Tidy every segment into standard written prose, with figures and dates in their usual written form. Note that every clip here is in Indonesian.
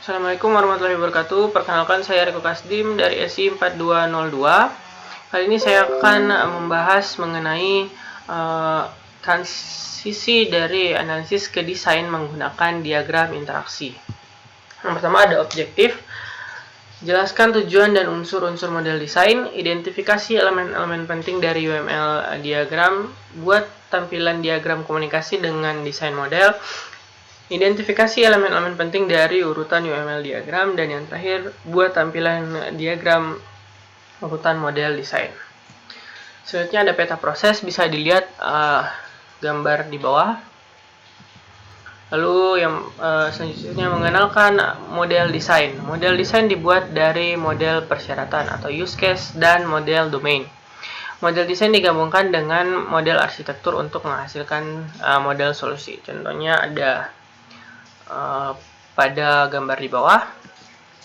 Assalamualaikum warahmatullahi wabarakatuh. Perkenalkan, saya Riko Kasdim dari SI 4202. Kali ini saya akan membahas mengenai transisi dari analisis ke desain menggunakan diagram interaksi. Yang pertama ada objektif. Jelaskan tujuan dan unsur-unsur model desain. Identifikasi elemen-elemen penting dari UML diagram. Buat tampilan diagram komunikasi dengan desain model. Identifikasi elemen-elemen penting dari urutan UML diagram, dan yang terakhir, buat tampilan diagram urutan model desain. Selanjutnya ada peta proses, bisa dilihat gambar di bawah. Lalu yang selanjutnya mengenalkan model desain. Model desain dibuat dari model persyaratan atau use case dan model domain. Model desain digabungkan dengan model arsitektur untuk menghasilkan model solusi. Contohnya ada pada gambar di bawah.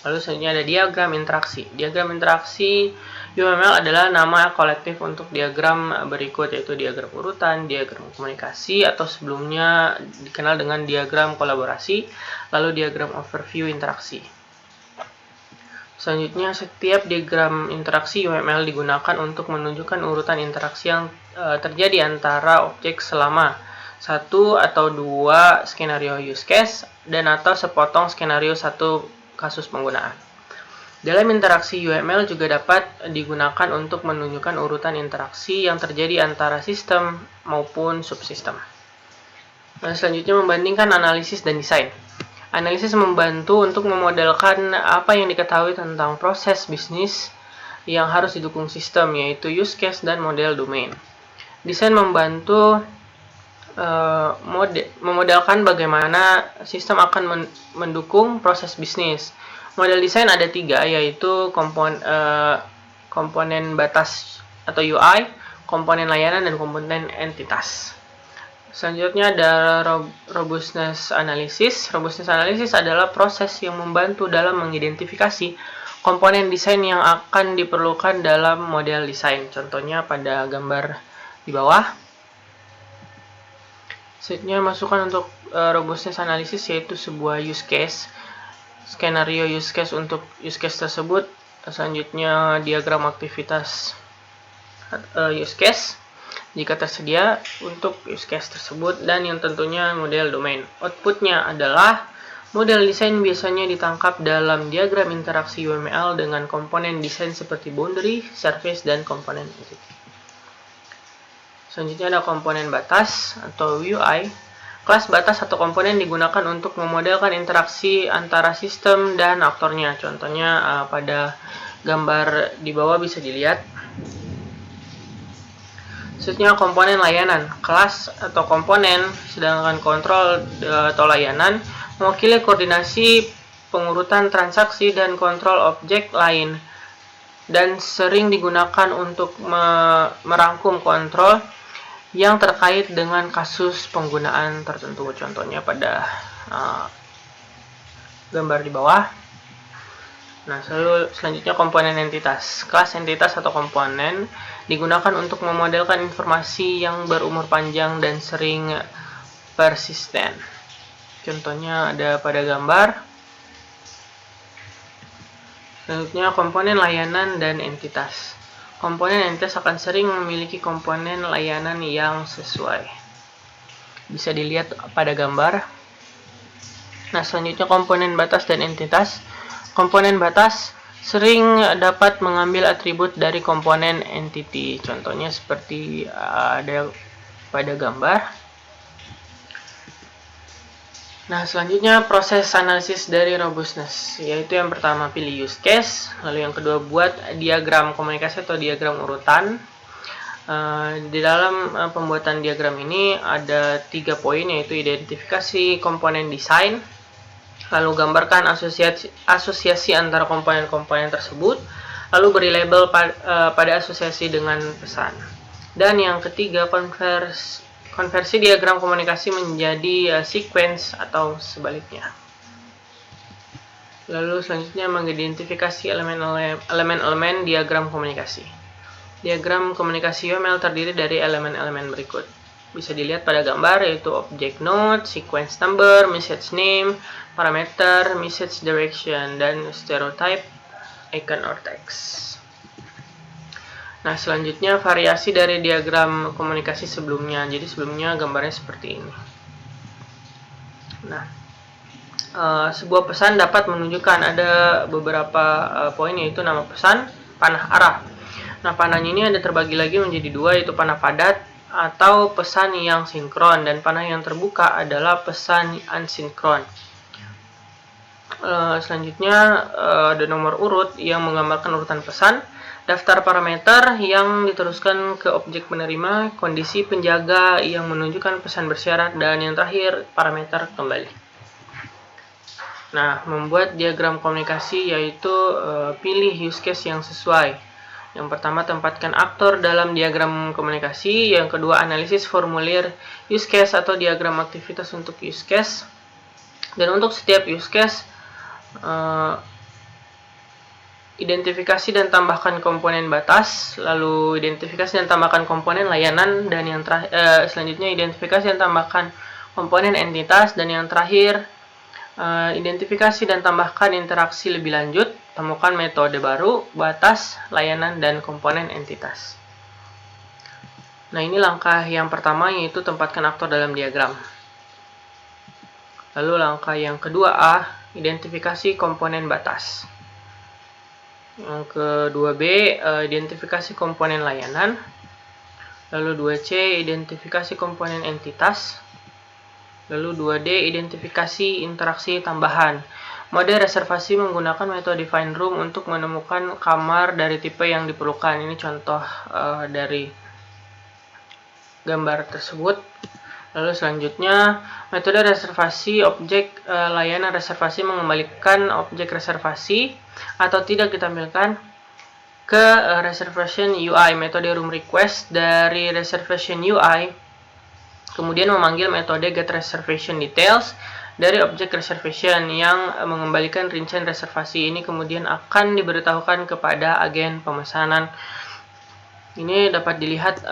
Lalu selanjutnya ada diagram interaksi. Diagram interaksi UML adalah nama kolektif untuk diagram berikut, yaitu diagram urutan, diagram komunikasi, atau sebelumnya dikenal dengan diagram kolaborasi, lalu diagram overview interaksi. Selanjutnya, setiap diagram interaksi UML digunakan untuk menunjukkan urutan interaksi yang terjadi antara objek selama satu atau dua skenario use case dan atau sepotong skenario satu kasus penggunaan. Dalam interaksi UML juga dapat digunakan untuk menunjukkan urutan interaksi yang terjadi antara sistem maupun subsistem. Selanjutnya membandingkan analisis dan desain. Analisis membantu untuk memodelkan apa yang diketahui tentang proses bisnis yang harus didukung sistem, yaitu use case dan model domain. Desain membantu memodelkan bagaimana sistem akan mendukung proses bisnis. Model desain ada 3, yaitu komponen batas atau UI, komponen layanan, dan komponen entitas. Selanjutnya ada robustness analysis. Robustness analysis adalah proses yang membantu dalam mengidentifikasi komponen desain yang akan diperlukan dalam model desain. Contohnya pada gambar di bawah. Selanjutnya masukan untuk robustness analysis, yaitu sebuah use case, skenario use case untuk use case tersebut. Selanjutnya diagram aktivitas use case jika tersedia untuk use case tersebut, dan yang tentunya model domain. Outputnya adalah model desain biasanya ditangkap dalam diagram interaksi UML dengan komponen desain seperti boundary, surface, dan komponen entity. Selanjutnya ada komponen batas atau UI. Kelas batas atau komponen digunakan untuk memodelkan interaksi antara sistem dan aktornya. Contohnya pada gambar di bawah bisa dilihat. Selanjutnya komponen layanan. Kelas atau komponen, sedangkan kontrol atau layanan mewakili koordinasi pengurutan transaksi dan kontrol objek lain, dan sering digunakan untuk merangkum kontrol yang terkait dengan kasus penggunaan tertentu. Contohnya pada gambar di bawah. Nah, selanjutnya komponen entitas. Kelas entitas atau komponen digunakan untuk memodelkan informasi yang berumur panjang dan sering persisten. Contohnya ada pada gambar. Selanjutnya komponen layanan dan entitas. Komponen entitas akan sering memiliki komponen layanan yang sesuai. Bisa dilihat pada gambar. Nah, selanjutnya komponen batas dan entitas. Komponen batas sering dapat mengambil atribut dari komponen entity. Contohnya seperti ada pada gambar. Nah, selanjutnya proses analisis dari robustness, yaitu yang pertama pilih use case, lalu yang kedua buat diagram komunikasi atau diagram urutan. Di dalam pembuatan diagram ini ada 3 poin, yaitu identifikasi komponen desain, lalu gambarkan asosiasi antara komponen-komponen tersebut, lalu beri label pada asosiasi dengan pesan. Dan yang ketiga, konversi diagram komunikasi menjadi sequence atau sebaliknya. Lalu selanjutnya mengidentifikasi elemen-elemen diagram komunikasi. Diagram komunikasi UML terdiri dari elemen-elemen berikut. bisa dilihat pada gambar, yaitu object node, sequence number, message name, parameter, message direction, dan stereotype, icon or text. Nah, selanjutnya variasi dari diagram komunikasi sebelumnya. Jadi sebelumnya gambarnya seperti ini. Nah, sebuah pesan dapat menunjukkan ada beberapa poin, yaitu nama pesan, panah arah. Nah, panahnya ini ada terbagi lagi menjadi dua, yaitu panah padat atau pesan yang sinkron, dan panah yang terbuka adalah pesan asinkron. Selanjutnya ada nomor urut yang menggambarkan urutan pesan, daftar parameter yang diteruskan ke objek penerima, kondisi penjaga yang menunjukkan pesan bersyarat, dan yang terakhir parameter kembali. Nah, membuat diagram komunikasi yaitu pilih use case yang sesuai. Yang pertama, tempatkan aktor dalam diagram komunikasi. Yang kedua, analisis formulir use case atau diagram aktivitas untuk use case. Dan untuk setiap use case, identifikasi dan tambahkan komponen batas, lalu identifikasi dan tambahkan komponen layanan, dan yang selanjutnya identifikasi dan tambahkan komponen entitas, dan yang terakhir identifikasi dan tambahkan interaksi lebih lanjut, temukan metode baru, batas, layanan, dan komponen entitas. Nah, ini langkah yang pertama, yaitu tempatkan aktor dalam diagram. Lalu langkah yang kedua A, identifikasi komponen batas. Yang kedua B, identifikasi komponen layanan. Lalu 2C, identifikasi komponen entitas. Lalu 2D, identifikasi interaksi tambahan. Mode reservasi menggunakan metode find room untuk menemukan kamar dari tipe yang diperlukan. Ini contoh dari gambar tersebut. Lalu selanjutnya, metode reservasi objek layanan reservasi mengembalikan objek reservasi atau tidak ditampilkan ke reservation UI. Metode room request dari reservation UI kemudian memanggil metode get reservation details dari objek reservation yang mengembalikan rincian reservasi. Ini kemudian akan diberitahukan kepada agen pemesanan. Ini dapat dilihat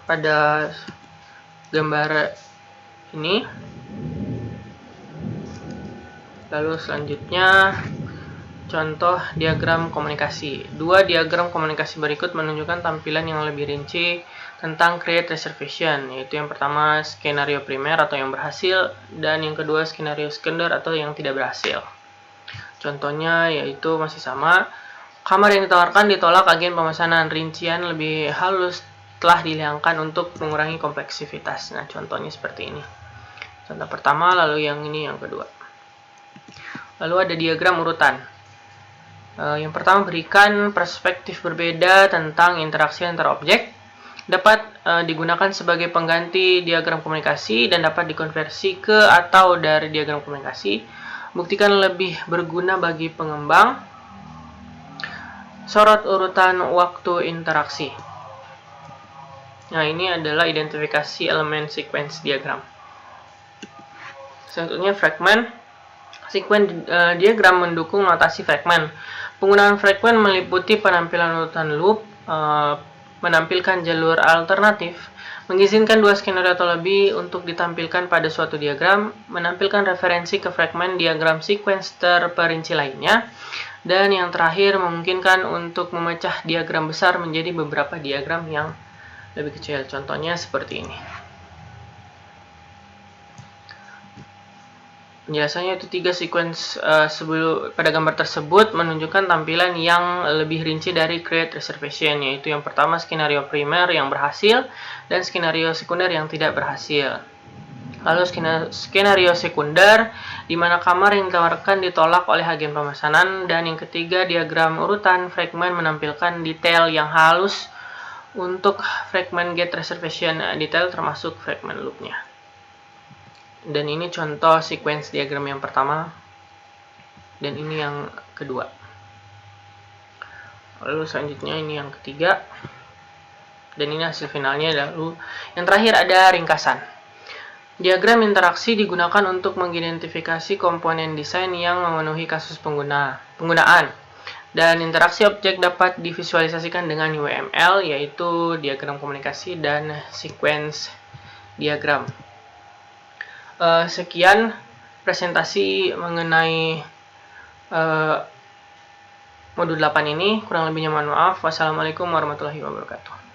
pada gambar ini. Lalu selanjutnya, contoh diagram komunikasi. Dua diagram komunikasi berikut menunjukkan tampilan yang lebih rinci tentang create reservation, yaitu yang pertama skenario primer atau yang berhasil, dan yang kedua skenario sekunder atau yang tidak berhasil. Contohnya yaitu masih sama, kamar yang ditawarkan ditolak agen pemesanan, rincian lebih halus telah dihilangkan untuk mengurangi kompleksitas. Nah, contohnya seperti ini. Contoh pertama, lalu yang ini yang kedua. Lalu ada diagram urutan. Yang pertama, berikan perspektif berbeda tentang interaksi antar objek. Dapat digunakan sebagai pengganti diagram komunikasi dan dapat dikonversi ke atau dari diagram komunikasi. Buktikan lebih berguna bagi pengembang. Sorot urutan waktu interaksi. Nah, ini adalah identifikasi elemen sequence diagram. Selanjutnya, fragment. Sequence diagram mendukung notasi fragment. Penggunaan fragment meliputi penampilan urutan loop, menampilkan jalur alternatif, mengizinkan dua skenario atau lebih untuk ditampilkan pada suatu diagram, menampilkan referensi ke fragment diagram sequence terperinci lainnya, dan yang terakhir memungkinkan untuk memecah diagram besar menjadi beberapa diagram yang lebih kecil. Contohnya seperti ini. Penjelasannya itu 3 sequence pada gambar tersebut menunjukkan tampilan yang lebih rinci dari create reservation, yaitu yang pertama skenario primer yang berhasil dan skenario sekunder yang tidak berhasil. Lalu skenario sekunder di mana kamar yang ditawarkan ditolak oleh agen pemesanan, dan yang ketiga diagram urutan fragment menampilkan detail yang halus untuk fragment get reservation detail termasuk fragment loopnya. Dan ini contoh sequence diagram yang pertama, dan ini yang kedua. Lalu selanjutnya ini yang ketiga, dan ini hasil finalnya. Lalu yang terakhir ada ringkasan. Diagram interaksi digunakan untuk mengidentifikasi komponen desain yang memenuhi kasus penggunaan. Dan interaksi objek dapat divisualisasikan dengan UML, yaitu diagram komunikasi dan sequence diagram. Sekian presentasi mengenai modul 8 ini. Kurang lebihnya mohon maaf. Wassalamualaikum warahmatullahi wabarakatuh.